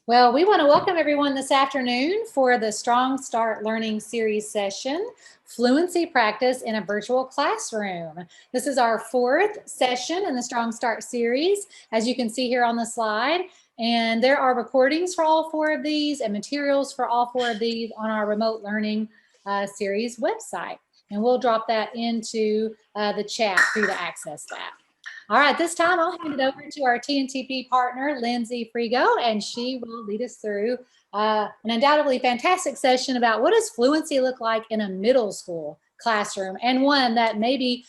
Well, we want to welcome everyone this afternoon for the Strong Start Learning Series session, Fluency Practice in a Virtual Classroom. This is our fourth session in the Strong Start series, as you can see here on the slide. And there are recordings for all four of these and materials for all four of these on our remote learning series website. And we'll drop that into the chat for you to access that. All right, this time I'll hand it over to our TNTP partner, Lindsay Frigo, and she will lead us through an undoubtedly fantastic session about what does fluency look like in a middle school classroom, and one that may be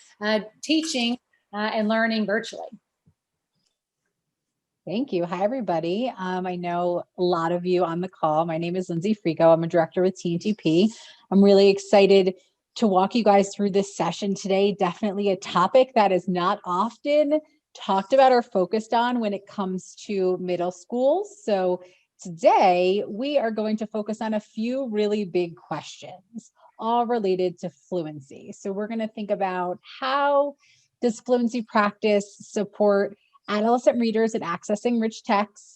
teaching and learning virtually. Thank you. Hi, everybody. I know a lot of you on the call. My name is Lindsay Frigo. I'm a director with TNTP. I'm really excited to walk you guys through this session today. Definitely a topic that is not often talked about or focused on when it comes to middle school. So today we are going to focus on a few really big questions, all related to fluency. So we're going to think about how does fluency practice support adolescent readers in accessing rich texts?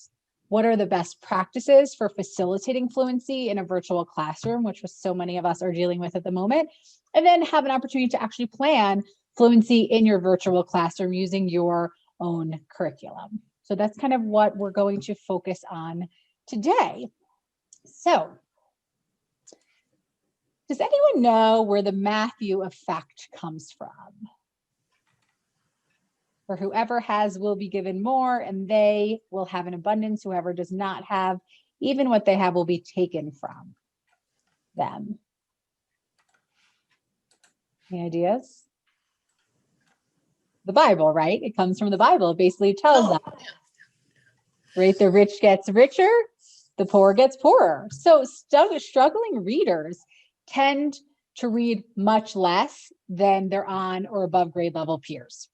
What are the best practices for facilitating fluency in a virtual classroom, which so many of us are dealing with at the moment? And then have an opportunity to actually plan fluency in your virtual classroom using your own curriculum. So that's kind of what we're going to focus on today. So, does anyone know where the Matthew effect comes from? For whoever has will be given more, and they will have an abundance. Whoever does not have, even what they have will be taken from them. Any ideas? The Bible, right? It comes from the Bible. It basically tells us, right? The rich gets richer, the poor gets poorer. So struggling readers tend to read much less than their on or above grade level peers.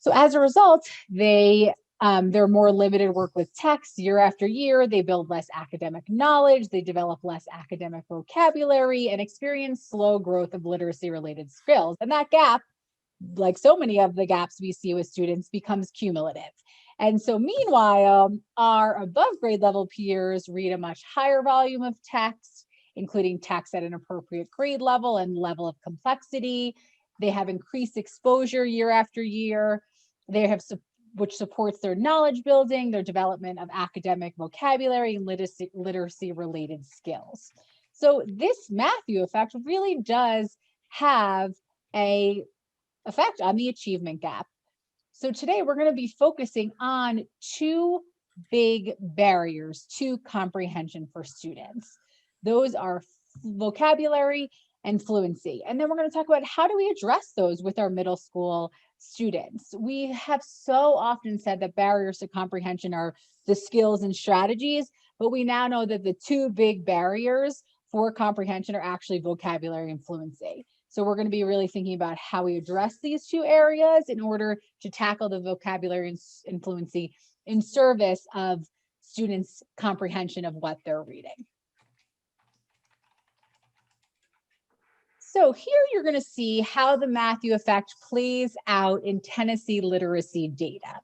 So as a result, they're more limited work with text year after year. They build less academic knowledge. They develop less academic vocabulary and experience slow growth of literacy-related skills. And that gap, like so many of the gaps we see with students, becomes cumulative. And so meanwhile, our above grade level peers read a much higher volume of text, including text at an appropriate grade level and level of complexity. They have increased exposure year after year. They have, which supports their knowledge building, their development of academic vocabulary and literacy related skills. So this Matthew effect really does have an effect on the achievement gap. So today we're going to be focusing on two big barriers to comprehension for students. Those are vocabulary and fluency. And then we're going to talk about how do we address those with our middle school students. We have so often said that barriers to comprehension are the skills and strategies, but we now know that the two big barriers for comprehension are actually vocabulary and fluency. So we're going to be really thinking about how we address these two areas in order to tackle the vocabulary and fluency in service of students' comprehension of what they're reading. So here you're going to see how the Matthew effect plays out in Tennessee literacy data.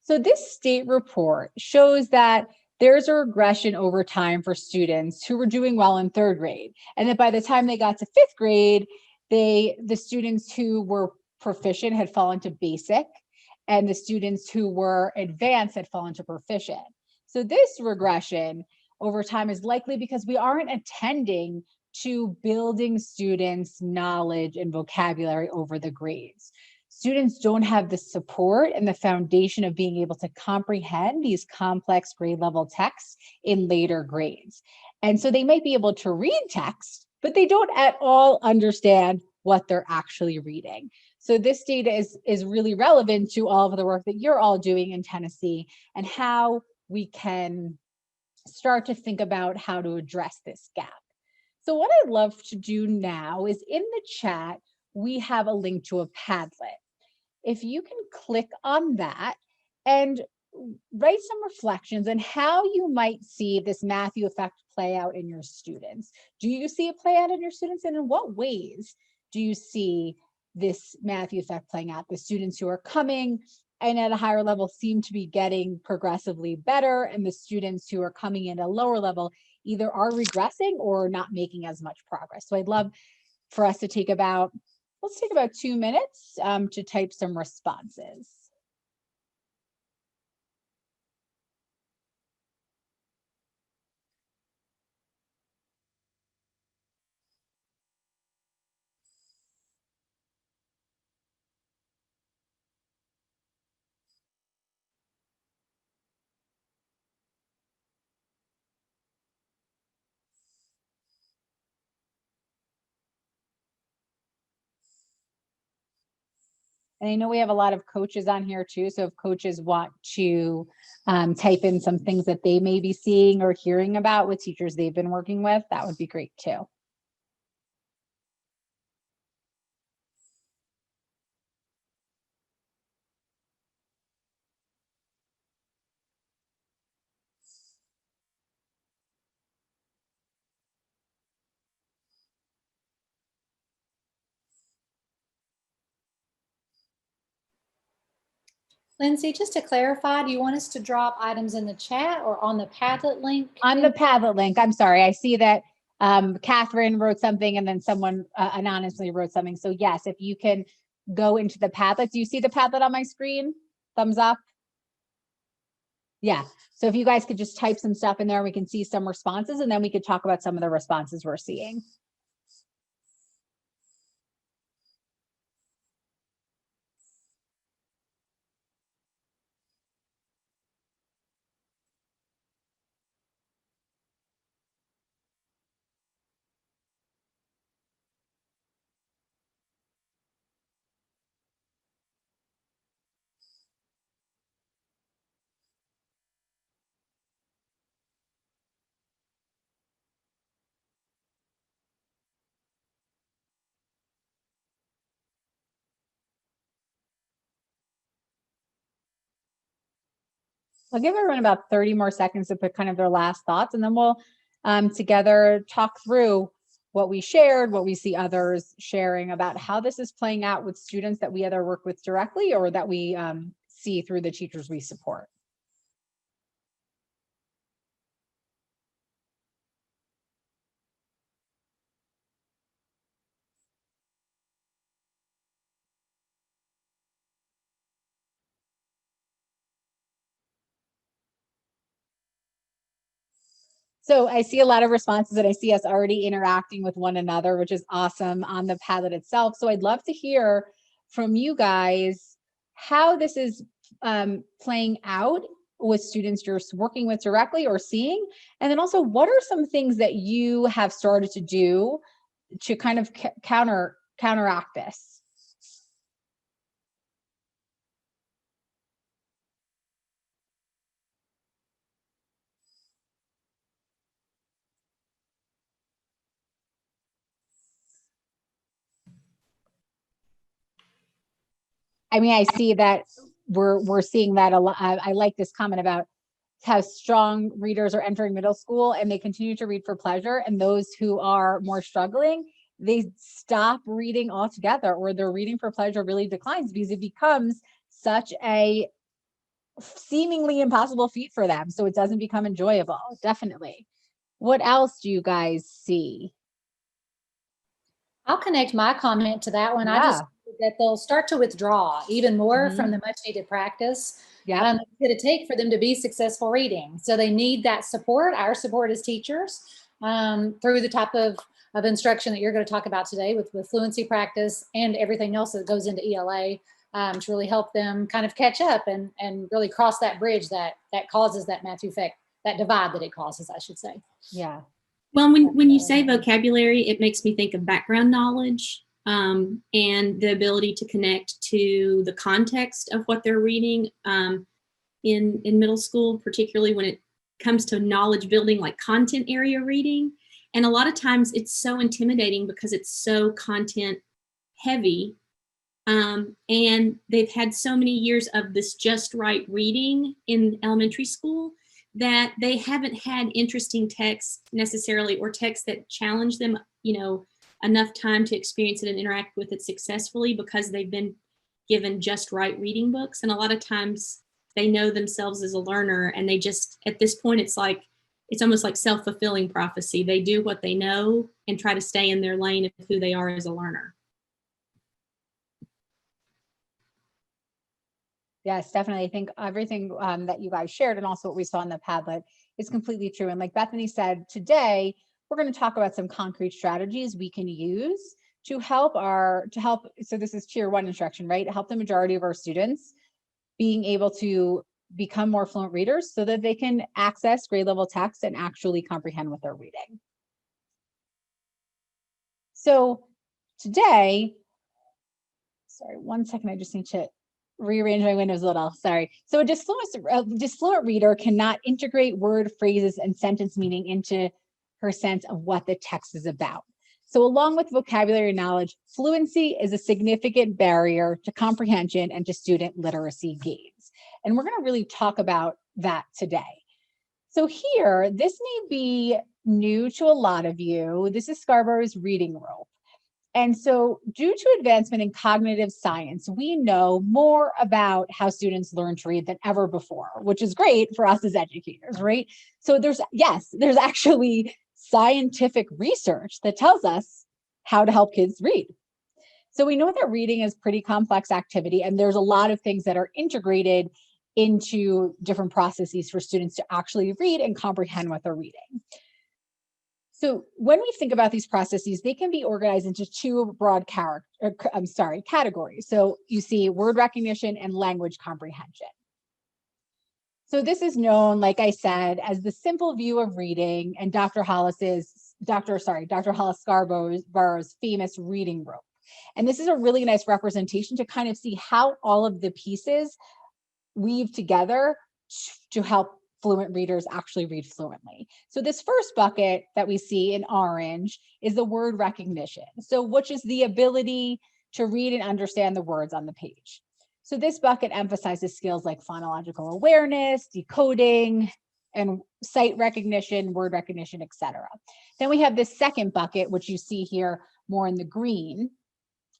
So this state report shows that there's a regression over time for students who were doing well in third grade. And that by the time they got to fifth grade, the students who were proficient had fallen to basic, and the students who were advanced had fallen to proficient. So this regression over time is likely because we aren't attending to building students' knowledge and vocabulary over the grades. Students don't have the support and the foundation of being able to comprehend these complex grade level texts in later grades. And so they might be able to read text, but they don't at all understand what they're actually reading. So this data is really relevant to all of the work that you're all doing in Tennessee and how we can start to think about how to address this gap. So what I'd love to do now is in the chat, we have a link to a Padlet. If you can click on that and write some reflections on how you might see this Matthew effect play out in your students. Do you see it play out in your students? And in what ways do you see this Matthew effect playing out? The students who are coming and at a higher level seem to be getting progressively better, and the students who are coming in at a lower level either are regressing or not making as much progress. So I'd love for us to take about, let's take about 2 minutes to type some responses. And I know we have a lot of coaches on here too. So if coaches want to type in some things that they may be seeing or hearing about with teachers they've been working with, that would be great too. Lindsay, just to clarify, do you want us to drop items in the chat or on the Padlet link? On the Padlet link, I'm sorry, I see that Catherine wrote something and then someone anonymously wrote something. So yes, if you can go into the Padlet. Do you see the Padlet on my screen? Thumbs up. Yeah. So if you guys could just type some stuff in there, we can see some responses, and then we could talk about some of the responses we're seeing. I'll give everyone about 30 more seconds to put kind of their last thoughts, and then we'll together talk through what we shared, what we see others sharing about how this is playing out with students that we either work with directly or that we see through the teachers we support. So I see a lot of responses, and I see us already interacting with one another, which is awesome on the Padlet itself. So I'd love to hear from you guys how this is playing out with students you're working with directly or seeing. And then also, what are some things that you have started to do to kind of counteract this? I mean, I see that we're seeing that a lot. I like this comment about how strong readers are entering middle school and they continue to read for pleasure, and those who are more struggling, they stop reading altogether, or their reading for pleasure really declines because it becomes such a seemingly impossible feat for them. So it doesn't become enjoyable. Definitely. What else do you guys see? I'll connect my comment to that one. Yeah. I just that they'll start to withdraw even more from the much needed practice Yeah. it's going to take for them to be successful reading. So they need that support, our support as teachers, through the type of instruction that you're going to talk about today with fluency practice and everything else that goes into ELA to really help them kind of catch up and really cross that bridge that causes that Matthew effect, that divide that it causes, I should say. Yeah. Well, when you say vocabulary, it makes me think of background knowledge and the ability to connect to the context of what they're reading in middle school, particularly when it comes to knowledge building, like content area reading. And a lot of times it's so intimidating because it's so content heavy. And they've had so many years of this just right reading in elementary school that they haven't had interesting texts necessarily, or texts that challenge them, enough time to experience it and interact with it successfully, because they've been given just right reading books. And a lot of times they know themselves as a learner, and they just, at this point, it's almost like self-fulfilling prophecy. They do what they know and try to stay in their lane of who they are as a learner. Yes, definitely. I think everything that you guys shared and also what we saw in the Padlet is completely true. And like Bethany said, today, we're going to talk about some concrete strategies we can use to help so this is tier 1 instruction, right? Help the majority of our students being able to become more fluent readers so that they can access grade level text and actually comprehend what they're reading. So today, sorry, 1 second, I just need to rearrange my windows a little, sorry. So a disfluent reader cannot integrate word, phrases, and sentence meaning into her sense of what the text is about. So along with vocabulary knowledge, fluency is a significant barrier to comprehension and to student literacy gains. And we're going to really talk about that today. So here, this may be new to a lot of you. This is Scarborough's reading rope. And so due to advancement in cognitive science, we know more about how students learn to read than ever before, which is great for us as educators, right? So there's actually scientific research that tells us how to help kids read. So we know that reading is pretty complex activity, and there's a lot of things that are integrated into different processes for students to actually read and comprehend what they're reading. So when we think about these processes, they can be organized into two broad categories. So you see word recognition and language comprehension. So this is known, like I said, as the simple view of reading and Dr. Hollis Scarborough's famous reading rope. And this is a really nice representation to kind of see how all of the pieces weave together to help fluent readers actually read fluently. So this first bucket that we see in orange is the word recognition. So which is the ability to read and understand the words on the page. So this bucket emphasizes skills like phonological awareness, decoding, and sight recognition, word recognition, etc. Then we have this second bucket, which you see here more in the green.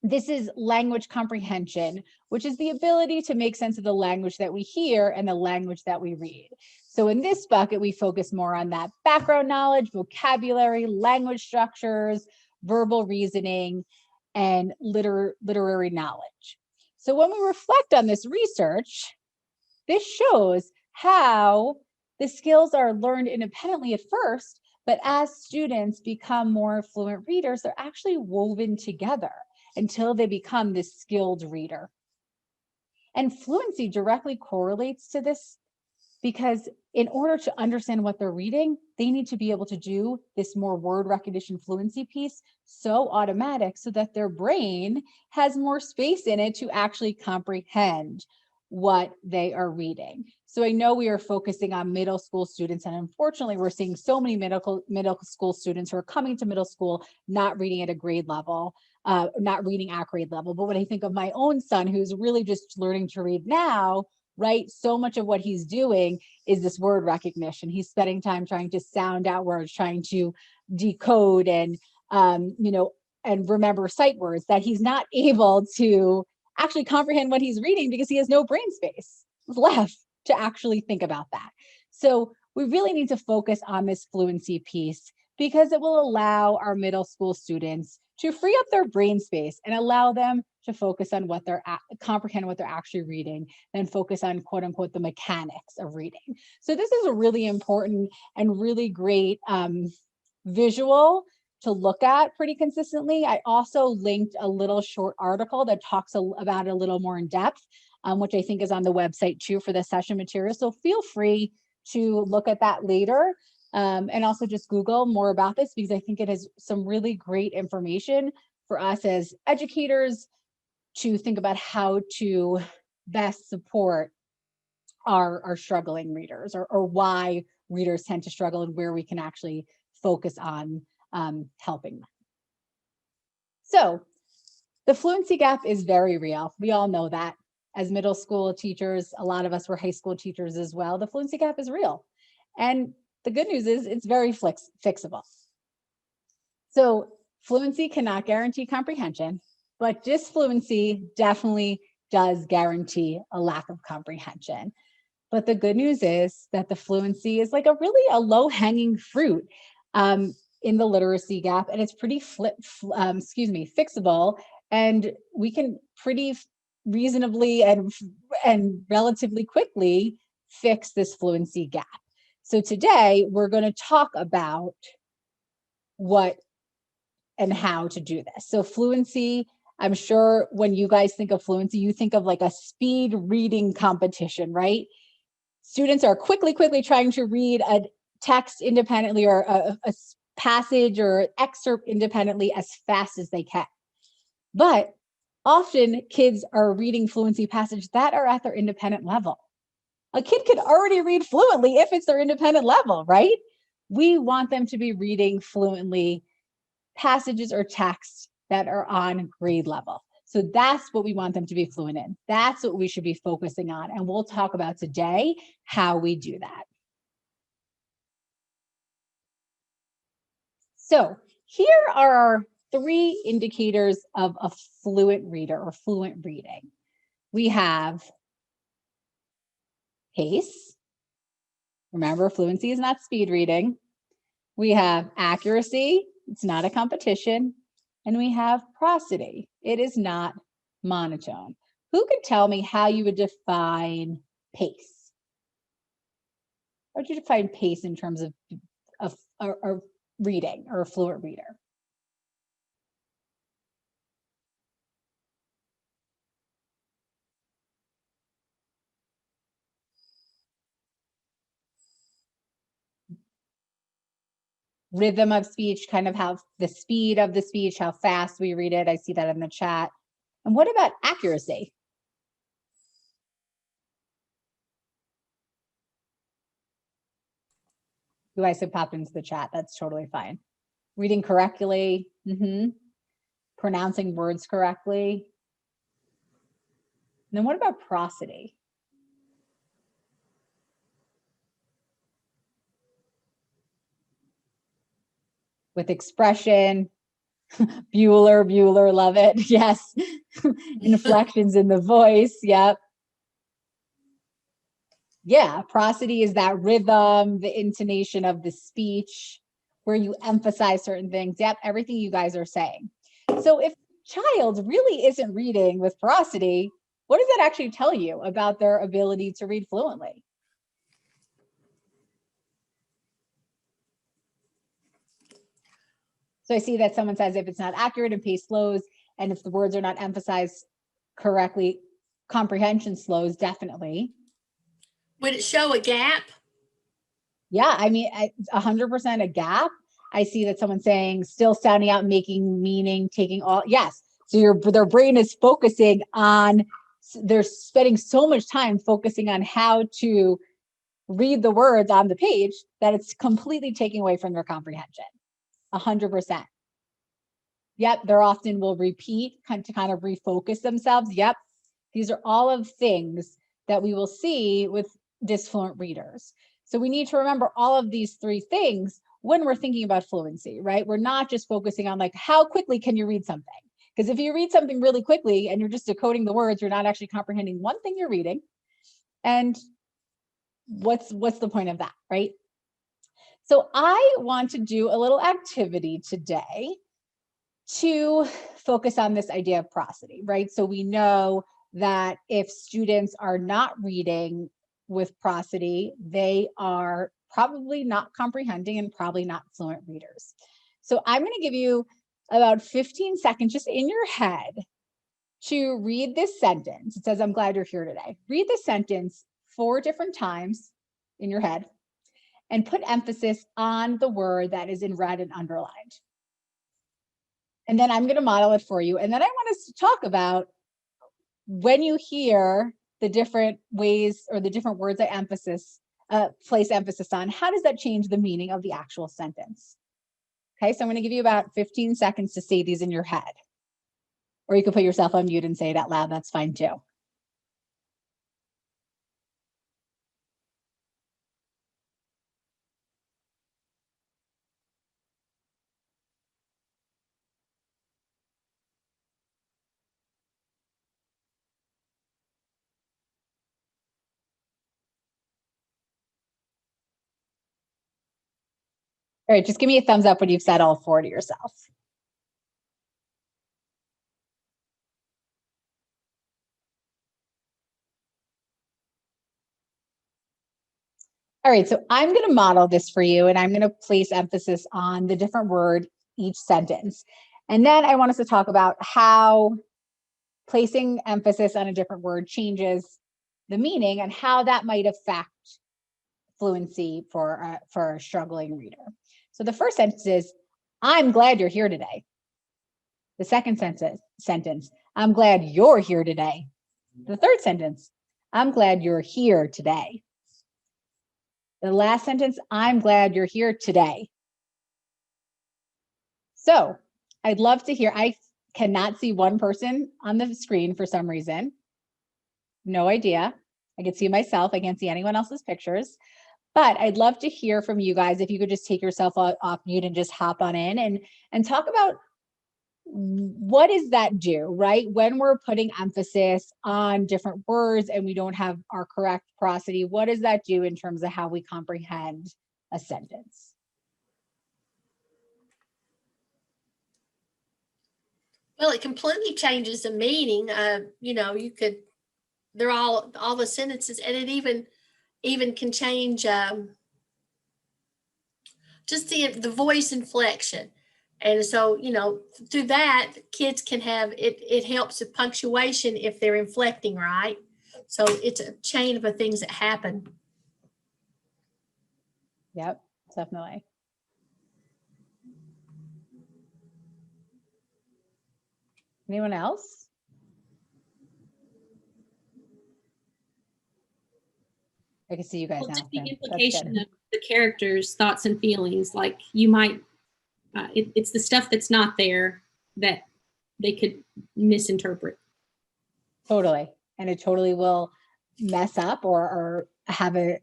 This is language comprehension, which is the ability to make sense of the language that we hear and the language that we read. So in this bucket, we focus more on that background knowledge, vocabulary, language structures, verbal reasoning, and literary knowledge. So when we reflect on this research, this shows how the skills are learned independently at first, but as students become more fluent readers, they're actually woven together until they become this skilled reader. And fluency directly correlates to this because in order to understand what they're reading, they need to be able to do this more word recognition fluency piece so automatic so that their brain has more space in it to actually comprehend what they are reading. So I know we are focusing on middle school students, and unfortunately we're seeing so many middle school students who are coming to middle school not reading at a grade level, not reading at grade level. But when I think of my own son, who's really just learning to read now, right? So much of what he's doing is this word recognition. He's spending time trying to sound out words, trying to decode and, and remember sight words that he's not able to actually comprehend what he's reading because he has no brain space left to actually think about that. So we really need to focus on this fluency piece because it will allow our middle school students to free up their brain space and allow them to focus on what they're comprehend what they're actually reading, and focus on quote unquote the mechanics of reading. So this is a really important and really great visual to look at pretty consistently. I also linked a little short article that talks about it a little more in depth, which I think is on the website too for the session material. So feel free to look at that later. And also just Google more about this because I think it has some really great information for us as educators to think about how to best support our struggling readers, or why readers tend to struggle and where we can actually focus on helping them. So the fluency gap is very real. We all know that. As middle school teachers, a lot of us were high school teachers as well. The fluency gap is real. And the good news is it's very fixable. So fluency cannot guarantee comprehension, but disfluency definitely does guarantee a lack of comprehension. But the good news is that the fluency is like a low-hanging fruit in the literacy gap, and it's pretty fixable, and we can pretty reasonably and relatively quickly fix this fluency gap. So today we're going to talk about what and how to do this. So fluency, I'm sure when you guys think of fluency, you think of like a speed reading competition, right? Students are quickly trying to read a text independently, or a passage or excerpt independently as fast as they can. But often kids are reading fluency passages that are at their independent level. A kid could already read fluently if it's their independent level, right? We want them to be reading fluently passages or texts that are on grade level. So that's what we want them to be fluent in. That's what we should be focusing on. And we'll talk about today how we do that. So here are our 3 indicators of a fluent reader or fluent reading. We have pace. Remember, fluency is not speed reading. We have accuracy. It's not a competition. And we have prosody. It is not monotone. Who could tell me how you would define pace? How would you define pace in terms of a reading or a fluent reader? Rhythm of speech, kind of how the speed of the speech, how fast we read it. I see that in the chat. And what about accuracy? You guys have popped into the chat. That's totally fine. Reading correctly, pronouncing words correctly. And then what about prosody? With expression, Bueller, love it. Yes. Inflections in the voice. Yep. Yeah, prosody is that rhythm, the intonation of the speech, where you emphasize certain things. Yep, everything you guys are saying. So if child really isn't reading with prosody, what does that actually tell you about their ability to read fluently? So I see that someone says if it's not accurate and pace slows, and if the words are not emphasized correctly, comprehension slows, definitely. Would it show a gap? Yeah, I mean, 100% a gap. I see that someone's saying still standing out, making meaning, taking all. Yes. So their brain is focusing on, they're spending so much time focusing on how to read the words on the page that it's completely taking away from their comprehension. 100%. Yep. They're often will repeat to kind of refocus themselves. Yep. These are all of things that we will see with disfluent readers. So we need to remember all of these 3 things when we're thinking about fluency, right? We're not just focusing on like, how quickly can you read something? Because if you read something really quickly and you're just decoding the words, you're not actually comprehending one thing you're reading. And what's the point of that, right? So I want to do a little activity today to focus on this idea of prosody, right? So we know that if students are not reading with prosody, they are probably not comprehending and probably not fluent readers. So I'm going to give you about 15 seconds just in your head to read this sentence. It says, I'm glad you're here today. Read the sentence 4 different times in your head and put emphasis on the word that is in red and underlined. And then I'm going to model it for you. And then I want us to talk about when you hear the different ways or the different words I place emphasis on, how does that change the meaning of the actual sentence? Okay, so I'm going to give you about 15 seconds to say these in your head. Or you can put yourself on mute and say it out loud. That's fine too. All right, just give me a thumbs up when you've said all four to yourself. All right, so I'm going to model this for you, and I'm going to place emphasis on the different word each sentence. And then I want us to talk about how placing emphasis on a different word changes the meaning and how that might affect fluency for a struggling reader. So the first sentence is, I'm glad you're here today. The second sentence, I'm glad you're here today. The third sentence, I'm glad you're here today. The last sentence, I'm glad you're here today. So I'd love to hear, I cannot see one person on the screen for some reason. No idea. I can see myself. I can't see anyone else's pictures. But I'd love to hear from you guys if you could just take yourself off mute and just hop on in and talk about what does that do, right? When we're putting emphasis on different words and we don't have our correct prosody, what does that do in terms of how we comprehend a sentence? Well, it completely changes the meaning. You know, you could, they're all the sentences, and it even can change just the voice inflection. And so, you know, through that, kids can have it helps with punctuation if they're inflecting right. So it's a chain of things that happen. Yep, definitely. Anyone else? I can see you guys Well, now. just the So implication of the characters' thoughts and feelings, like you might, it's the stuff that's not there that they could misinterpret. Totally. And it totally will mess up or have an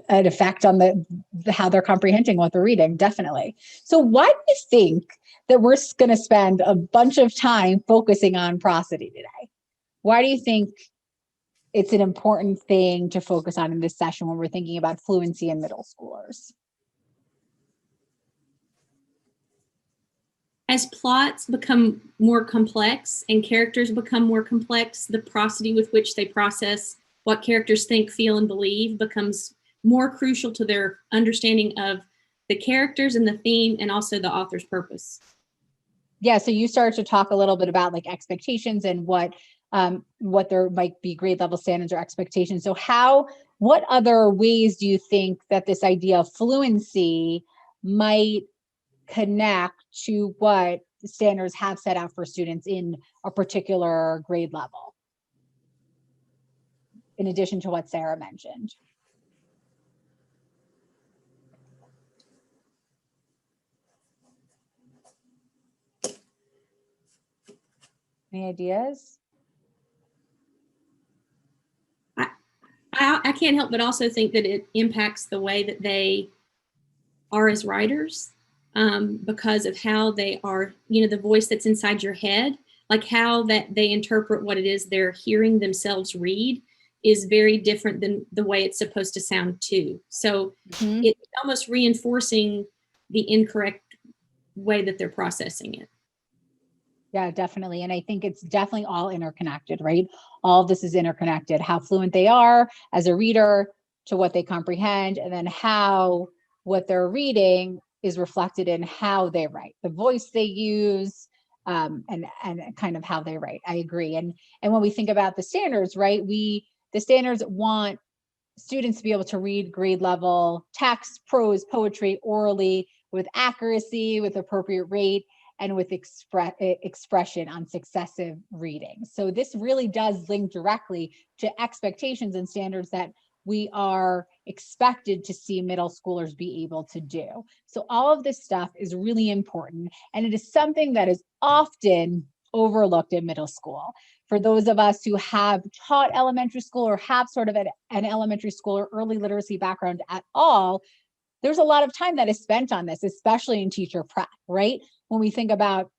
effect on how they're comprehending what they're reading. Definitely. So why do you think that we're going to spend a bunch of time focusing on prosody today? Why do you think it's an important thing to focus on in this session when we're thinking about fluency in middle schoolers? As plots become more complex and characters become more complex, the prosody with which they process what characters think, feel, and believe becomes more crucial to their understanding of the characters and the theme and also the author's purpose. Yeah, so you started to talk a little bit about like expectations and what there might be grade level standards or expectations. So what other ways do you think that this idea of fluency might connect to what standards have set out for students in a particular grade level, in addition to what Sarah mentioned? Any ideas? I can't help but also think that it impacts the way that they are as writers, because of how they are, you know, the voice that's inside your head, like how that they interpret what it is they're hearing themselves read is very different than the way it's supposed to sound too. So it's almost reinforcing the incorrect way that they're processing it. Yeah, definitely. And I think it's definitely all interconnected, right? All of this is interconnected, how fluent they are as a reader to what they comprehend, and then how what they're reading is reflected in how they write, the voice they use, and kind of how they write. I agree. And when we think about the standards, right, the standards want students to be able to read grade level text, prose, poetry, orally, with accuracy, with appropriate rate, and with expression on successive readings. So this really does link directly to expectations and standards that we are expected to see middle schoolers be able to do. So all of this stuff is really important, and it is something that is often overlooked in middle school. For those of us who have taught elementary school or have sort of an elementary school or early literacy background at all, there's a lot of time that is spent on this, especially in teacher prep, right? When we think about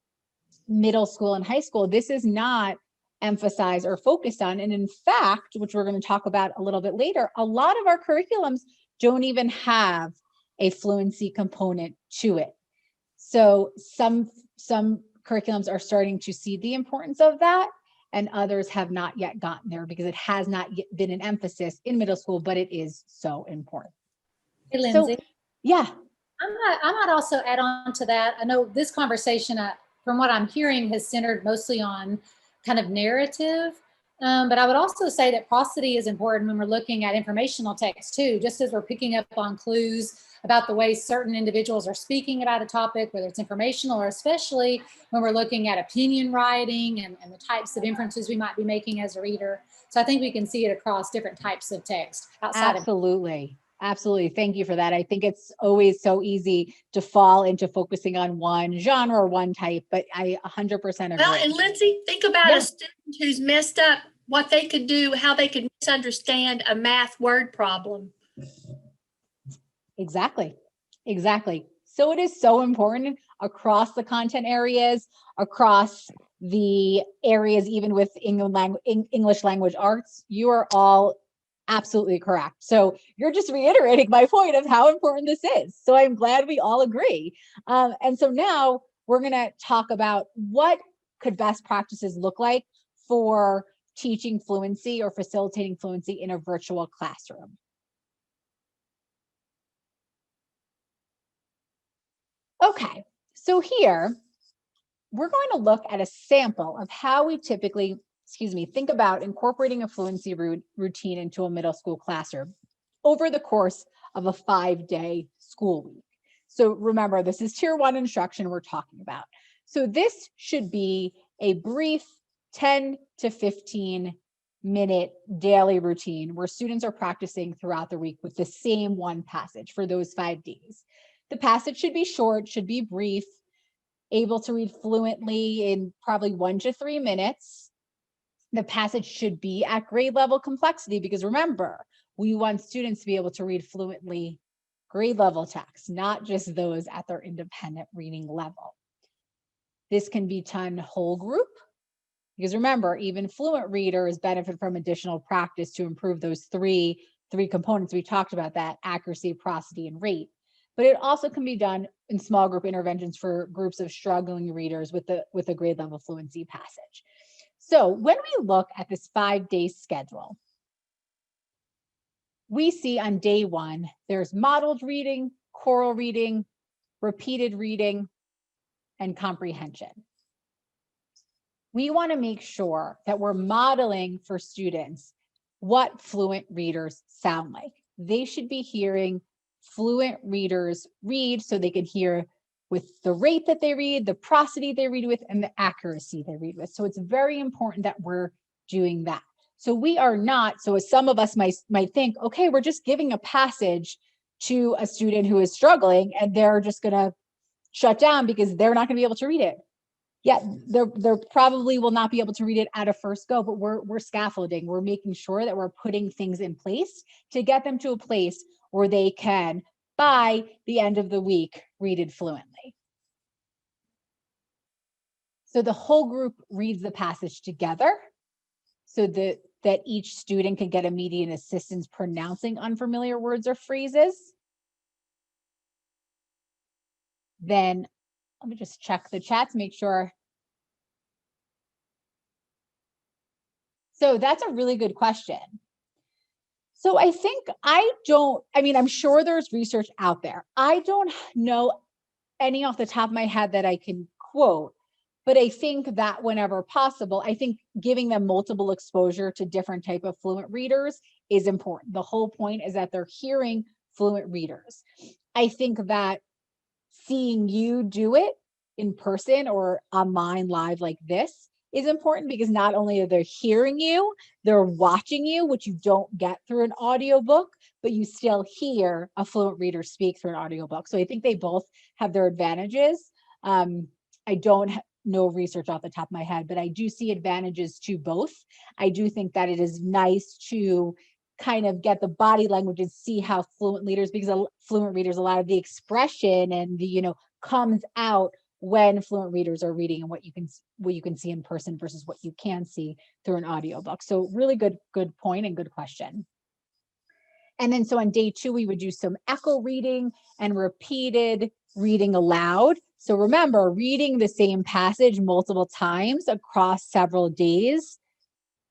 middle school and high school, this is not emphasized or focused on. And in fact, which we're going to talk about a little bit later, a lot of our curriculums don't even have a fluency component to it. So some curriculums are starting to see the importance of that, and others have not yet gotten there because it has not yet been an emphasis in middle school, but it is so important. Hey, Lindsay. So, yeah. I might also add on to that. I know this conversation, from what I'm hearing, has centered mostly on kind of narrative. But I would also say that prosody is important when we're looking at informational text too, just as we're picking up on clues about the way certain individuals are speaking about a topic, whether it's informational or especially when we're looking at opinion writing and the types of inferences we might be making as a reader. So I think we can see it across different types of text outside Absolutely. Absolutely. Thank you for that. I think it's always so easy to fall into focusing on one genre or one type, but I 100% agree. Well, and Lindsay, think about a student who's messed up, what they could do, how they could misunderstand a math word problem. Exactly. Exactly. So it is so important across the content areas, across the areas, even with English language arts. You are all absolutely correct. So you're just reiterating my point of how important this is. So I'm glad we all agree. And so now we're going to talk about what could best practices look like for teaching fluency or facilitating fluency in a virtual classroom. Okay, so here we're going to look at a sample of how we typically, think about incorporating a fluency routine into a middle school classroom over the course of a 5-day school week. So remember, this is tier 1 instruction we're talking about. So this should be a brief 10 to 15 minute daily routine where students are practicing throughout the week with the same one passage for those 5 days. The passage should be short, should be brief, able to read fluently in probably 1 to 3 minutes. The passage should be at grade level complexity because remember, we want students to be able to read fluently grade level text, not just those at their independent reading level. This can be done whole group because remember, even fluent readers benefit from additional practice to improve those three components we talked about, that accuracy, prosody, and rate. But it also can be done in small group interventions for groups of struggling readers with a grade level fluency passage. So when we look at this 5-day schedule, we see on day 1, there's modeled reading, choral reading, repeated reading, and comprehension. We want to make sure that we're modeling for students what fluent readers sound like. They should be hearing fluent readers read so they can hear with the rate that they read, the prosody they read with, and the accuracy they read with. So it's very important that we're doing that. So we are not, so as some of us might think, okay, we're just giving a passage to a student who is struggling and they're just going to shut down because they're not going to be able to read it. Yeah, they're probably will not be able to read it at a first go, but we're scaffolding. We're making sure that we're putting things in place to get them to a place where they can, by the end of the week, read it fluently. So the whole group reads the passage together so that each student can get immediate assistance pronouncing unfamiliar words or phrases. Then let me just check the chat to make sure. So that's a really good question. So I think I'm sure there's research out there. I don't know any off the top of my head that I can quote, but I think that whenever possible, I think giving them multiple exposure to different type of fluent readers is important. The whole point is that they're hearing fluent readers. I think that seeing you do it in person or online live like this is important because not only are they hearing you, they're watching you, which you don't get through an audiobook, but you still hear a fluent reader speak through an audiobook. So I think they both have their advantages. I don't know research off the top of my head, but I do see advantages to both. I do think that it is nice to kind of get the body language and see how fluent readers, because fluent readers, a lot of the expression and the, comes out when fluent readers are reading and what you can see in person versus what you can see through an audiobook. So really good point and good question. And then so on day 2, we would do some echo reading and repeated reading aloud. So remember, reading the same passage multiple times across several days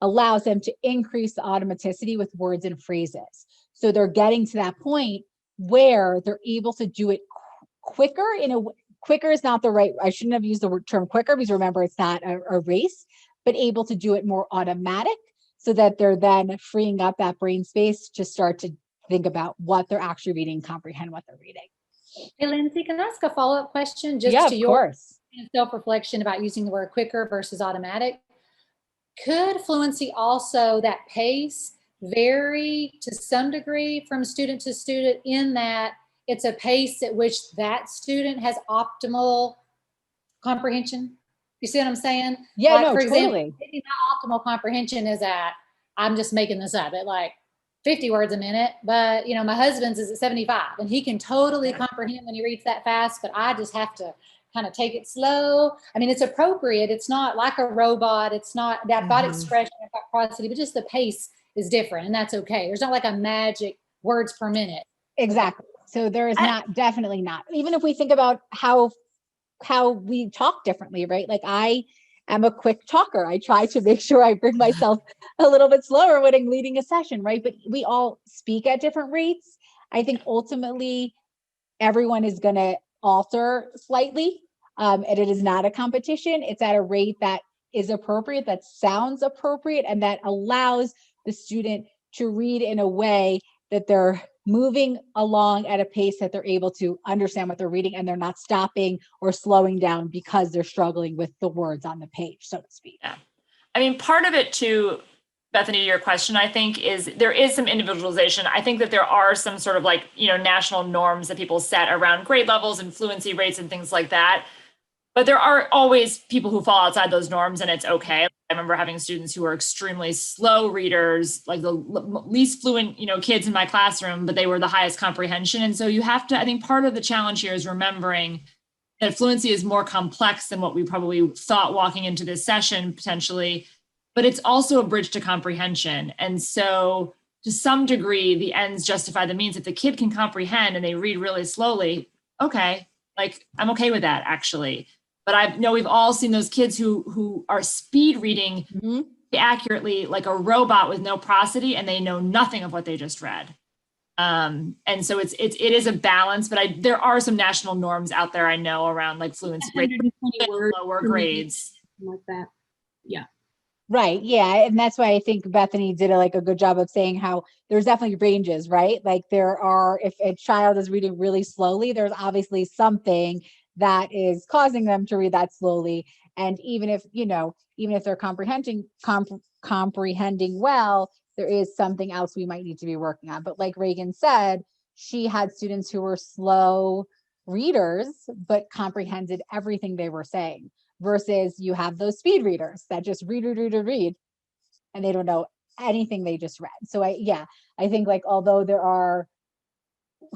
allows them to increase the automaticity with words and phrases. So they're getting to that point where they're able to do it quicker. Quicker is not the right, I shouldn't have used the term quicker, because remember, it's not a race, but able to do it more automatic, so that they're then freeing up that brain space to start to think about what they're actually reading, comprehend what they're reading. Hey, Lindsay, can I ask a follow-up question just Yeah, to of your course. self-reflection about using the word quicker versus automatic? Could fluency also, that pace, vary to some degree from student to student, in that it's a pace at which that student has optimal comprehension? You see what I'm saying? Yeah, like, no, for example, totally. maybe my optimal comprehension is at, I'm just making this up, at like 50 words a minute, but you know, my husband's is at 75, and he can totally comprehend when he reads that fast, but I just have to kind of take it slow. I mean, it's appropriate. It's not like a robot. It's not, I've got expression, I've got prosody, but just the pace is different, and that's okay. There's not like a magic words per minute. Exactly. So there is not, definitely not. Even if we think about how we talk differently, right? Like, I am a quick talker. I try to make sure I bring myself a little bit slower when I'm leading a session, right? But we all speak at different rates. I think ultimately everyone is going to alter slightly, and it is not a competition. It's at a rate that is appropriate, that sounds appropriate, and that allows the student to read in a way that they're moving along at a pace that they're able to understand what they're reading, and they're not stopping or slowing down because they're struggling with the words on the page, so to speak. Yeah. I mean, part of it too, Bethany, to your question, I think, is there is some individualization. I think that there are some sort of like, national norms that people set around grade levels and fluency rates and things like that. But there are always people who fall outside those norms, and it's okay. I remember having students who were extremely slow readers, like the least fluent, kids in my classroom, but they were the highest comprehension. And so you have to, I think part of the challenge here is remembering that fluency is more complex than what we probably thought walking into this session potentially, but it's also a bridge to comprehension. And so to some degree, the ends justify the means. If the kid can comprehend and they read really slowly, okay, like I'm okay with that actually. But I know we've all seen those kids who are speed reading accurately like a robot with no prosody, and they know nothing of what they just read. And so it is a balance, but there are some national norms out there I know around like fluency rates, lower grades. Like that. Yeah. Right. Yeah. And that's why I think Bethany did a good job of saying how there's definitely ranges, right? Like there are, if a child is reading really slowly, there's obviously something that is causing them to read that slowly. And even if they're comprehending well, there is something else we might need to be working on. But like Reagan said, she had students who were slow readers, but comprehended everything they were saying, versus you have those speed readers that just read, and they don't know anything they just read. So I think like, although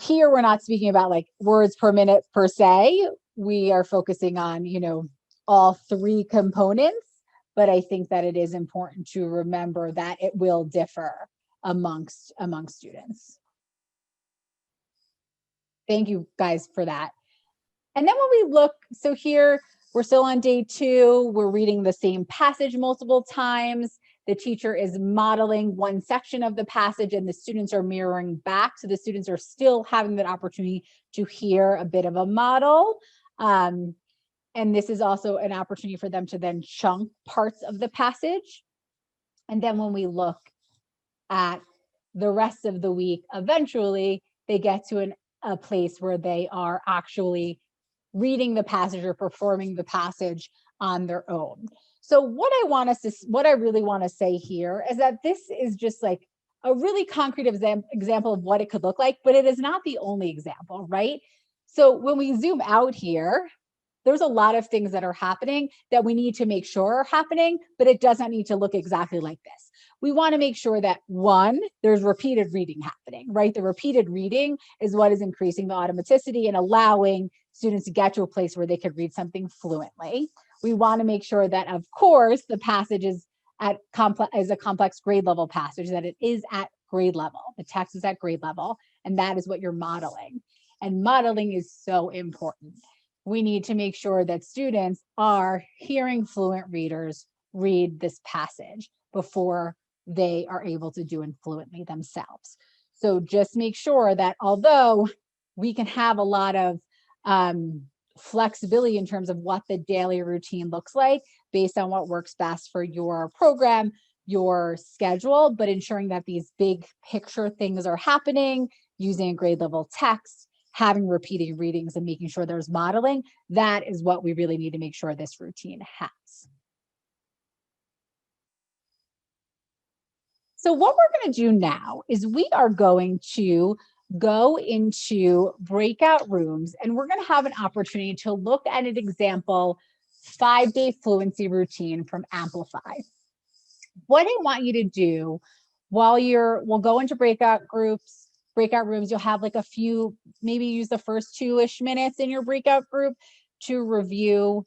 we're not speaking about like words per minute per se, we are focusing on, all 3 components. But I think that it is important to remember that it will differ amongst students. Thank you guys for that. And then when we look, so here we're still on day 2, we're reading the same passage multiple times. The teacher is modeling one section of the passage and the students are mirroring back. So the students are still having that opportunity to hear a bit of a model. And this is also an opportunity for them to then chunk parts of the passage. And then when we look at the rest of the week, eventually they get to a place where they are actually reading the passage or performing the passage on their own. So what I really want to say here is that this is just like a really concrete example of what it could look like, but it is not the only example, right? So when we zoom out here, there's a lot of things that are happening that we need to make sure are happening, but it doesn't need to look exactly like this. We want to make sure that 1, there's repeated reading happening, right? The repeated reading is what is increasing the automaticity and allowing students to get to a place where they could read something fluently. We want to make sure that, of course, the passage is a complex grade level passage, that it is at grade level. The text is at grade level, and that is what you're modeling. And modeling is so important. We need to make sure that students are hearing fluent readers read this passage before they are able to do it fluently themselves. So just make sure that although we can have a lot of flexibility in terms of what the daily routine looks like based on what works best for your program, your schedule, but ensuring that these big picture things are happening, using a grade level text, having repeating readings, and making sure there's modeling, that is what we really need to make sure this routine has. So what we're going to do now is we are going to go into breakout rooms, and we're going to have an opportunity to look at an example 5-day fluency routine from Amplify. What I want you to do while we'll go into breakout rooms, you'll have like a few, maybe use the first 2-ish minutes in your breakout group to review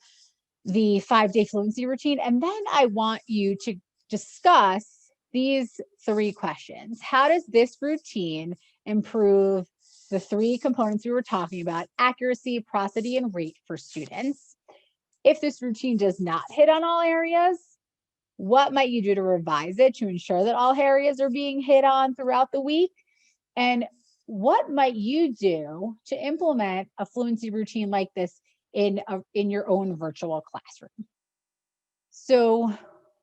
the 5-day fluency routine. And then I want you to discuss these 3 questions. How does this routine improve the 3 components we were talking about: accuracy, prosody, and rate for students? If this routine does not hit on all areas, what might you do to revise it to ensure that all areas are being hit on throughout the week? And what might you do to implement a fluency routine like this in your own virtual classroom? So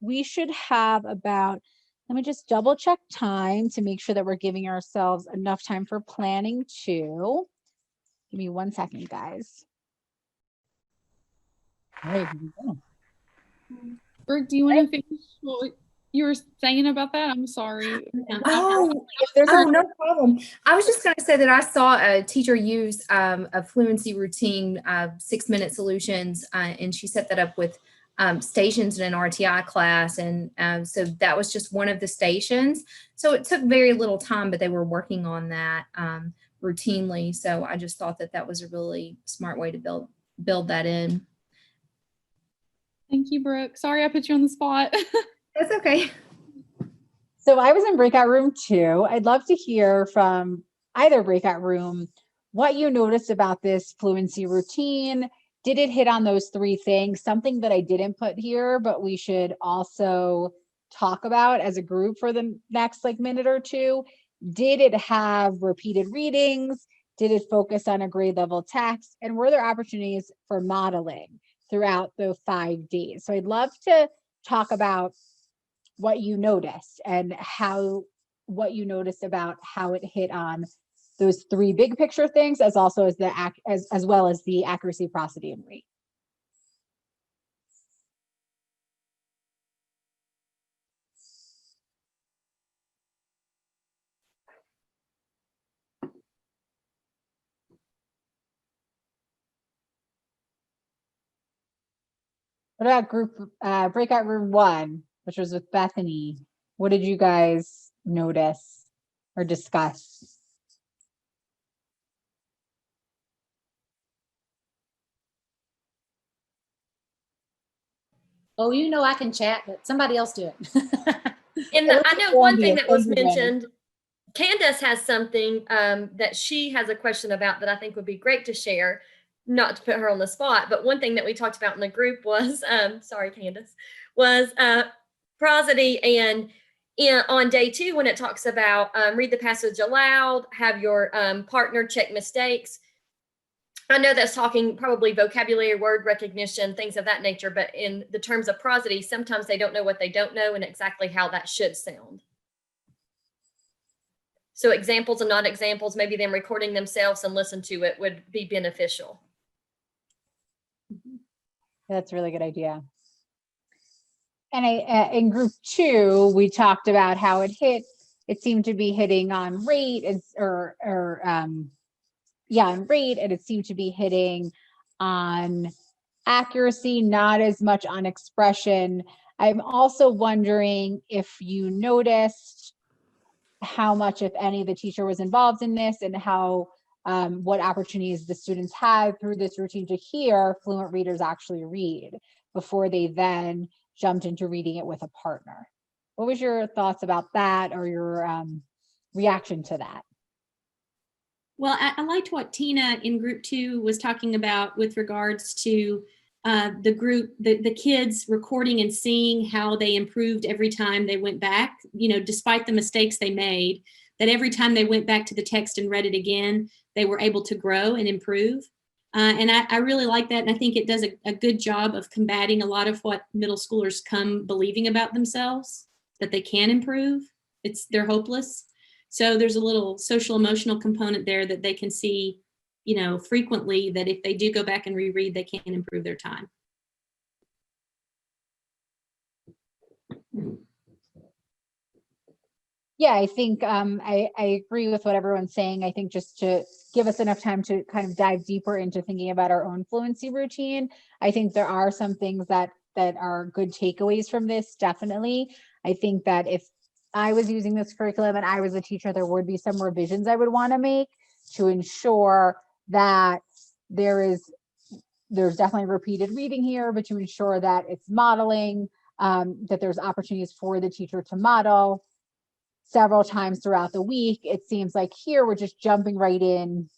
we should have about, let me just double check time to make sure that we're giving ourselves enough time for planning too. Give me 1 second, guys. All right, here we go. Brooke, do you want to finish what you were saying about that? I'm sorry. Oh, no problem. I was just going to say that I saw a teacher use a fluency routine, 6-minute solutions, and she set that up with stations in an RTI class. And so that was just one of the stations. So it took very little time, but they were working on that routinely. So I just thought that that was a really smart way to build that in. Thank you, Brooke. Sorry I put you on the spot. That's okay. So I was in breakout room 2. I'd love to hear from either breakout room what you noticed about this fluency routine. Did it hit on those 3 things? Something that I didn't put here, but we should also talk about as a group for the next minute or 2. Did it have repeated readings? Did it focus on a grade level text? And were there opportunities for modeling throughout the 5 days? So I'd love to talk about what you noticed and what you noticed about how it hit on those 3 big picture things, as well as the accuracy, prosody, and rate. What about breakout room 1, which was with Bethany? What did you guys notice or discuss? Oh, I can chat, but somebody else do it. And I know one thing that was mentioned, Candace has something that she has a question about that I think would be great to share, not to put her on the spot, but one thing that we talked about in the group was, sorry, Candace, was prosody. And on day 2, when it talks about read the passage aloud, have your partner check mistakes. I know that's talking probably vocabulary, word recognition, things of that nature, but in the terms of prosody, sometimes they don't know what they don't know and exactly how that should sound. So examples and not examples, maybe them recording themselves and listen to it would be beneficial. That's a really good idea. And in group 2, we talked about how it seemed to be hitting on rate on rate, and it seemed to be hitting on accuracy, not as much on expression. I'm also wondering if you noticed how much, if any, the teacher was involved in this, and how what opportunities the students had through this routine to hear fluent readers actually read before they then jumped into reading it with a partner. What was your thoughts about that, or your reaction to that? Well, I liked what Tina in group 2 was talking about with regards to the kids recording and seeing how they improved every time they went back, despite the mistakes they made, that every time they went back to the text and read it again, they were able to grow and improve. And I really like that. And I think it does a good job of combating a lot of what middle schoolers come believing about themselves, that they can improve. They're hopeless. So there's a little social emotional component there that they can see, frequently, that if they do go back and reread, they can improve their time. Yeah, I think I agree with what everyone's saying. I think just to give us enough time to kind of dive deeper into thinking about our own fluency routine, I think there are some things that are good takeaways from this, definitely. I think that if I was using this curriculum and I was a teacher, there would be some revisions I would want to make to ensure that there's definitely repeated reading here, but to ensure that it's modeling, that there's opportunities for the teacher to model several times throughout the week. It seems like here we're just jumping right in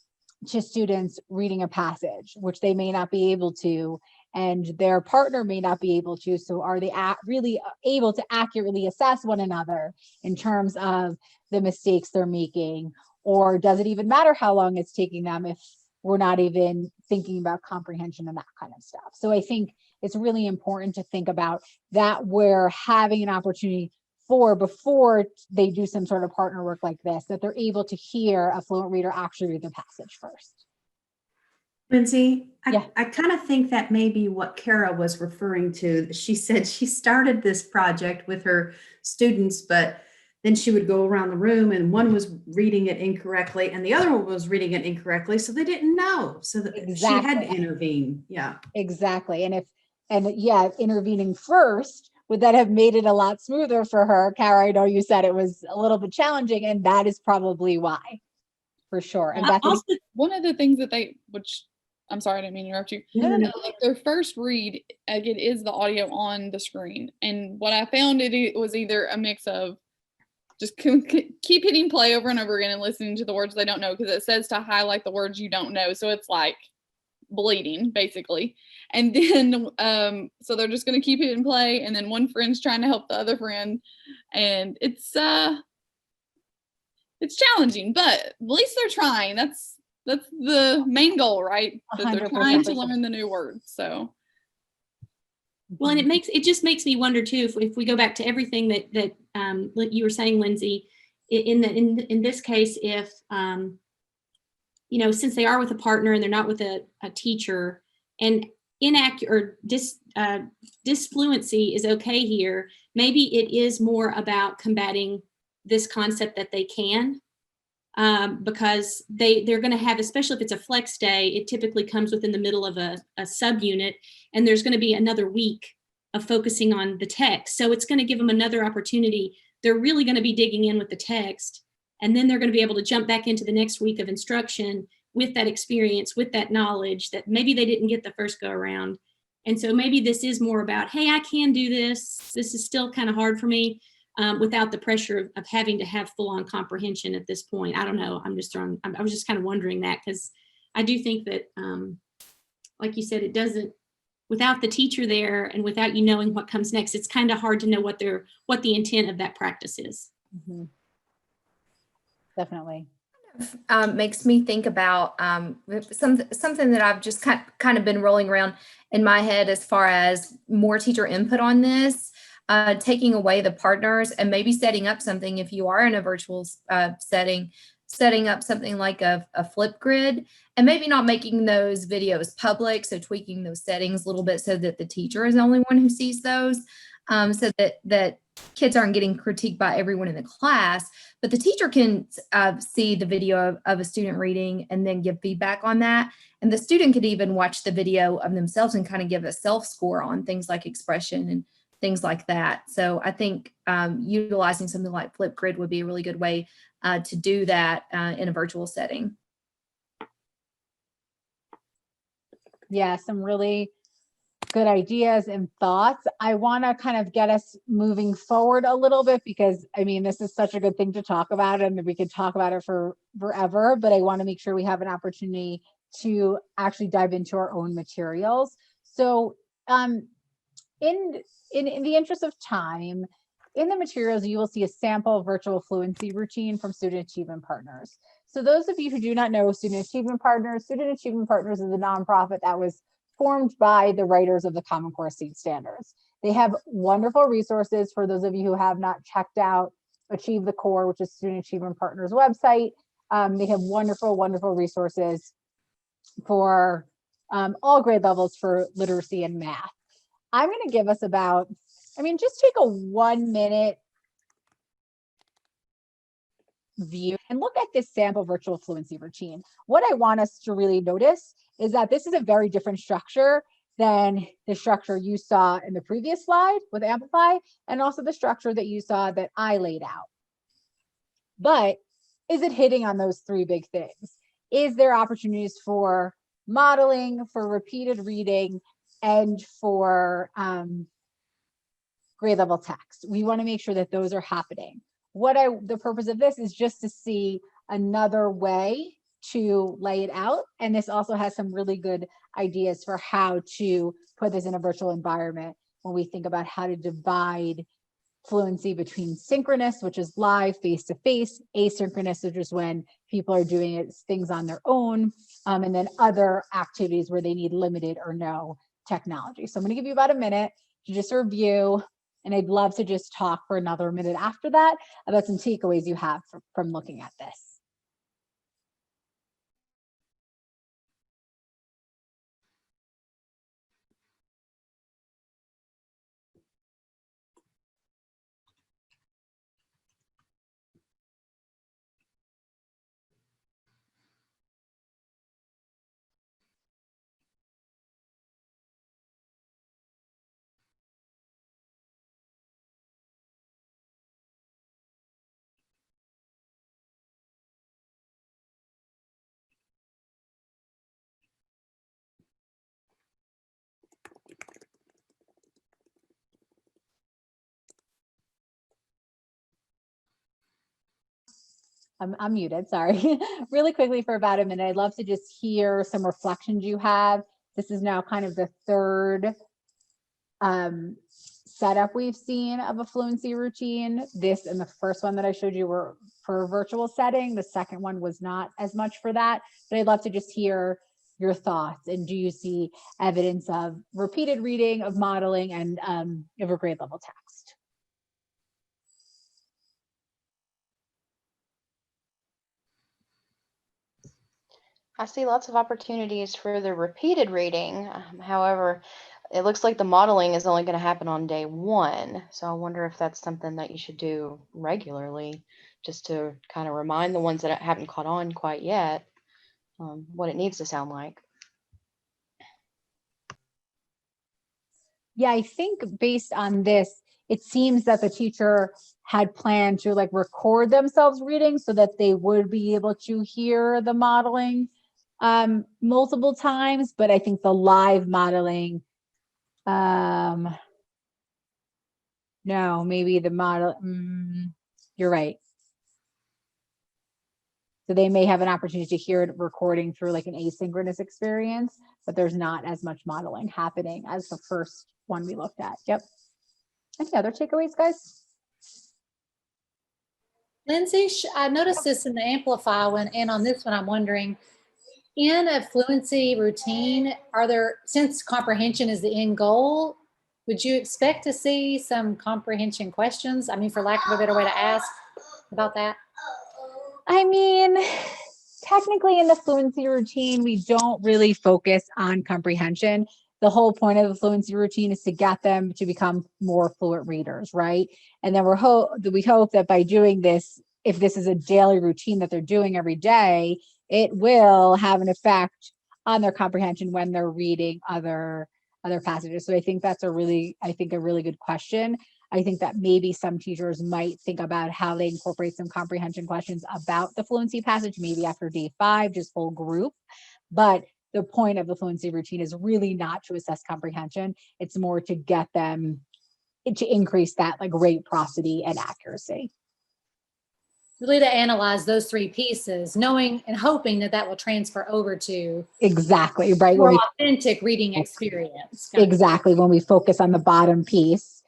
to students reading a passage, which they may not be able to, and their partner may not be able to. So are they really able to accurately assess one another in terms of the mistakes they're making? Or does it even matter how long it's taking them if we're not even thinking about comprehension and that kind of stuff? So I think it's really important to think about that we're having an opportunity before they do some sort of partner work like this, that they're able to hear a fluent reader actually read the passage first. Lindsay, Yeah. I kind of think that may be what Kara was referring to. She said she started this project with her students, but then she would go around the room and one was reading it incorrectly and the other one was reading it incorrectly. So they didn't know. So that she had to intervene. Yeah. Exactly. And intervening first, would that have made it a lot smoother for her? Kara, I know you said it was a little bit challenging, and that is probably why, for sure. And Bethany, Also, one of the things that which I'm sorry, I didn't mean to interrupt you. No. Like their first read, it is the audio on the screen. And what I found, it was either a mix of just keep hitting play over and over again and listening to the words they don't know, because it says to highlight the words you don't know. So it's like bleeding basically. And then so they're just going to keep it in play, and then one friend's trying to help the other friend, and it's challenging, but at least they're trying. That's the main goal, right? That they're trying to learn the new words. So well, and it just makes me wonder too, if we go back to everything that you were saying, Lindsay, in this case, if since they are with a partner and they're not with a teacher, and inaccurate or disfluency is okay here, maybe it is more about combating this concept that they can, because they're going to have, especially if it's a flex day, it typically comes within the middle of a subunit, and there's going to be another week of focusing on the text. So it's going to give them another opportunity. They're really going to be digging in with the text, and then they're going to be able to jump back into the next week of instruction with that experience, with that knowledge that maybe they didn't get the first go around. And so maybe this is more about, hey, I can do this. This is still kind of hard for me, without the pressure of having to have full-on comprehension at this point. I don't know. I was just kind of wondering that, because I do think that, like you said, it doesn't, without the teacher there and without you knowing what comes next, it's kind of hard to know what the intent of that practice is. Mm-hmm. Definitely. Makes me think about something that I've just kind of been rolling around in my head as far as more teacher input on this, taking away the partners and maybe setting up something, if you are in a virtual setting up something like a flip grid, and maybe not making those videos public, so tweaking those settings a little bit so that the teacher is the only one who sees those, so that kids aren't getting critiqued by everyone in the class, but the teacher can see the video of a student reading and then give feedback on that. And the student could even watch the video of themselves and kind of give a self-score on things like expression and things like that. So I think utilizing something like Flipgrid would be a really good way to do that in a virtual setting. Yeah, some really good ideas and thoughts. I want to kind of get us moving forward a little bit because, I mean, this is such a good thing to talk about and we could talk about it for forever, but I want to make sure we have an opportunity to actually dive into our own materials. So in the interest of time, in the materials, you will see a sample virtual fluency routine from Student Achievement Partners. So those of you who do not know Student Achievement Partners is a nonprofit that was formed by the writers of the Common Core Seed Standards. They have wonderful resources for those of you who have not checked out Achieve the Core, which is Student Achievement Partners website. They have wonderful, wonderful resources for all grade levels for literacy and math. I'm going to give us about, just take a 1 minute view and look at this sample virtual fluency routine. What I want us to really notice is that this is a very different structure than the structure you saw in the previous slide with Amplify, and also the structure that you saw that I laid out. But is it hitting on those three big things? Is there opportunities for modeling, for repeated reading, and for grade level text? We want to make sure that those are happening. The purpose of this is just to see another way to lay it out. And this also has some really good ideas for how to put this in a virtual environment when we think about how to divide fluency between synchronous, which is live face-to-face, asynchronous, which is when people are doing things on their own, and then other activities where they need limited or no technology. So I'm going to give you about a minute to just review, and I'd love to just talk for another minute after that about some takeaways you have from looking at this. I'm muted, sorry. Really quickly for about a minute, I'd love to just hear some reflections you have. This is now kind of the third setup we've seen of a fluency routine. This and the first one that I showed you were for a virtual setting. The second one was not as much for that, but I'd love to just hear your thoughts. And do you see evidence of repeated reading, of modeling, and of a grade level text? I see lots of opportunities for the repeated reading. However, it looks like the modeling is only going to happen on day one. So I wonder if that's something that you should do regularly, just to kind of remind the ones that haven't caught on quite yet what it needs to sound like. Yeah, I think based on this, it seems that the teacher had planned to record themselves reading so that they would be able to hear the modeling multiple times, but I think the live modeling, no, maybe the model, you're right. So they may have an opportunity to hear it recording through an asynchronous experience, but there's not as much modeling happening as the first one we looked at. Yep. Any other takeaways, guys? Lindsay, I noticed this in the Amplify one, and on this one, I'm wondering, in a fluency routine, since comprehension is the end goal, would you expect to see some comprehension questions? I mean, for lack of a better way to ask about that. I mean, technically in the fluency routine, we don't really focus on comprehension. The whole point of the fluency routine is to get them to become more fluent readers, right? And then we hope that by doing this, if this is a daily routine that they're doing every day, it will have an effect on their comprehension when they're reading other passages. So I think that's a really good question. I think that maybe some teachers might think about how they incorporate some comprehension questions about the fluency passage, maybe after day 5, just full group. But the point of the fluency routine is really not to assess comprehension. It's more to get them to increase that like rate, prosody, and accuracy. Really to analyze those three pieces, knowing and hoping that that will transfer over to Exactly, right? more authentic reading experience. Exactly, when we focus on the bottom piece,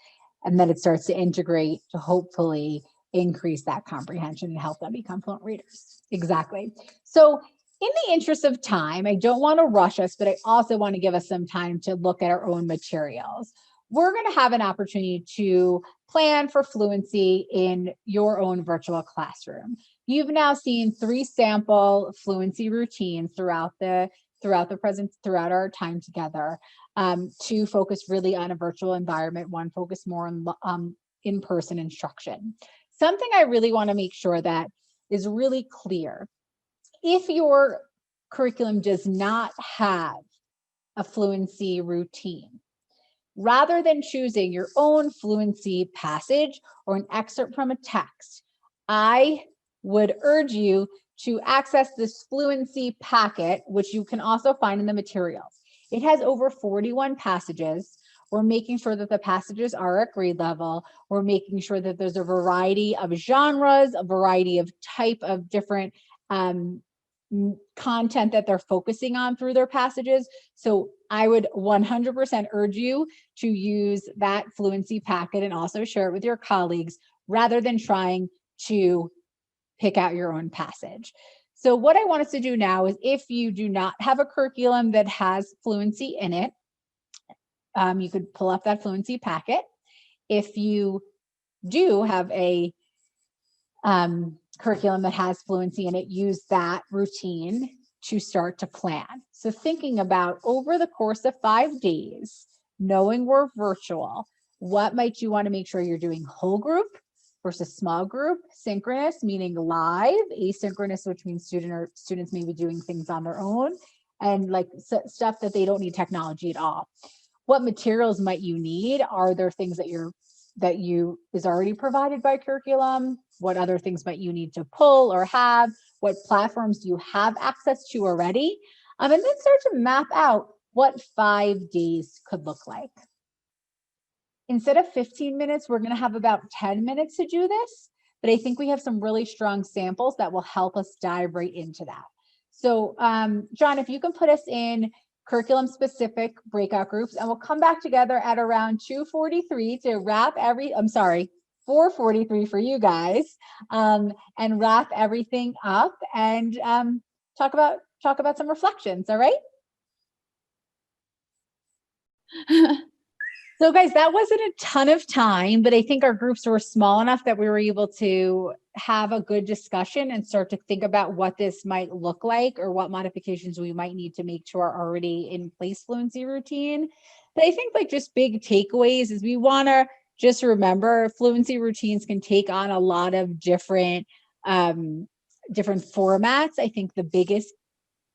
and then it starts to integrate to hopefully increase that comprehension and help them become fluent readers. Exactly. So in the interest of time, I don't want to rush us, but I also want to give us some time to look at our own materials. We're going to have an opportunity to plan for fluency in your own virtual classroom. You've now seen 3 sample fluency routines throughout our time together. 2 focus really on a virtual environment, 1 focus more on in-person instruction. Something I really want to make sure that is really clear. If your curriculum does not have a fluency routine, rather than choosing your own fluency passage or an excerpt from a text, I would urge you to access this fluency packet, which you can also find in the materials. It has over 41 passages. We're making sure that the passages are at grade level. We're making sure that there's a variety of genres, a variety of type of different content that they're focusing on through their passages. So I would 100% urge you to use that fluency packet and also share it with your colleagues rather than trying to pick out your own passage. So what I want us to do now is, if you do not have a curriculum that has fluency in it, you could pull up that fluency packet. If you do have a curriculum that has fluency in it, use that routine to start to plan. So thinking about over the course of 5 days, knowing we're virtual, what might you want to make sure you're doing whole group versus small group, synchronous, meaning live, asynchronous, which means students may be doing things on their own, and like stuff that they don't need technology at all. What materials might you need? Are there things that is already provided by curriculum? What other things might you need to pull or have? What platforms do you have access to already? And then start to map out what 5 days could look like. Instead of 15 minutes, we're going to have about 10 minutes to do this, but I think we have some really strong samples that will help us dive right into that. So John, if you can put us in curriculum specific breakout groups, and we'll come back together at around 2:43 to wrap 4:43 for you guys, and wrap everything up and talk about some reflections. All right. So guys, that wasn't a ton of time, but I think our groups were small enough that we were able to have a good discussion and start to think about what this might look like or what modifications we might need to make to our already in place fluency routine. But I think like just big takeaways is we want to just remember fluency routines can take on a lot of different formats. I think the biggest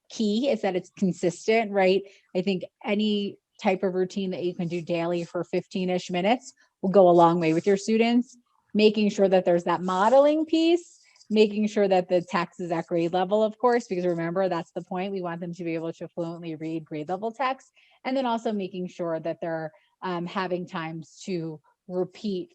key is that it's consistent, right? I think any type of routine that you can do daily for 15-ish minutes will go a long way with your students. Making sure that there's that modeling piece, making sure that the text is at grade level, of course, because remember, that's the point. We want them to be able to fluently read grade level text. And then also making sure that they're having times to repeat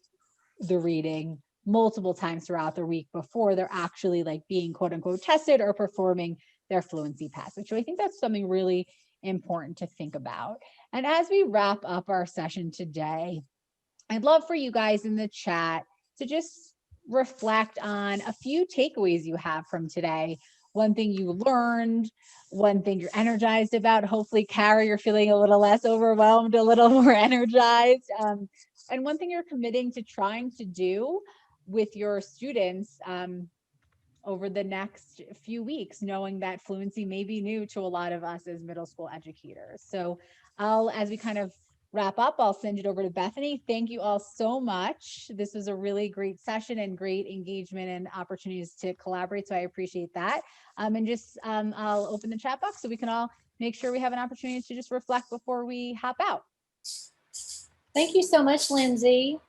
the reading multiple times throughout the week before they're actually like being quote unquote tested or performing their fluency passage. So I think that's something really important to think about. And as we wrap up our session today, I'd love for you guys in the chat to just reflect on a few takeaways you have from today. One thing you learned, one thing you're energized about. Hopefully, Kara, you're feeling a little less overwhelmed, a little more energized. And one thing you're committing to trying to do with your students over the next few weeks, knowing that fluency may be new to a lot of us as middle school educators. So as we kind of wrap up, I'll send it over to Bethany. Thank you all so much. This was a really great session and great engagement and opportunities to collaborate. So I appreciate that. And just I'll open the chat box so we can all make sure we have an opportunity to just reflect before we hop out. Thank you so much, Lindsay.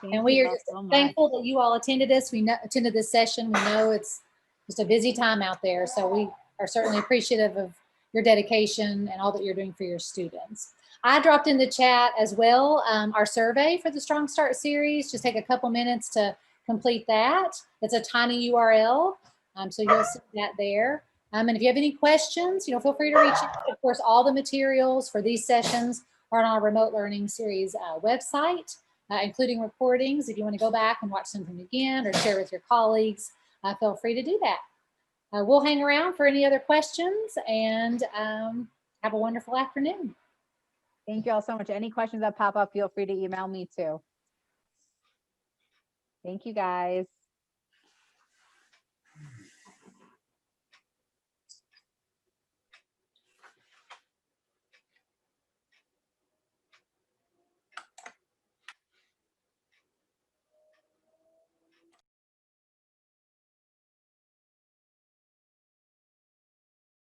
And we are just thankful that you all attended this. We attended this session. We know it's just a busy time out there. So we are certainly appreciative of your dedication and all that you're doing for your students. I dropped in the chat as well our survey for the Strong Start series. Just take a couple minutes to complete that. It's a tiny URL, so you'll see that there. And if you have any questions, feel free to reach out. Of course, all the materials for these sessions are on our remote learning series website, including recordings. If you want to go back and watch something again or share with your colleagues, feel free to do that. We'll hang around for any other questions, and have a wonderful afternoon. Thank you all so much. Any questions that pop up, feel free to email me too. Thank you, guys.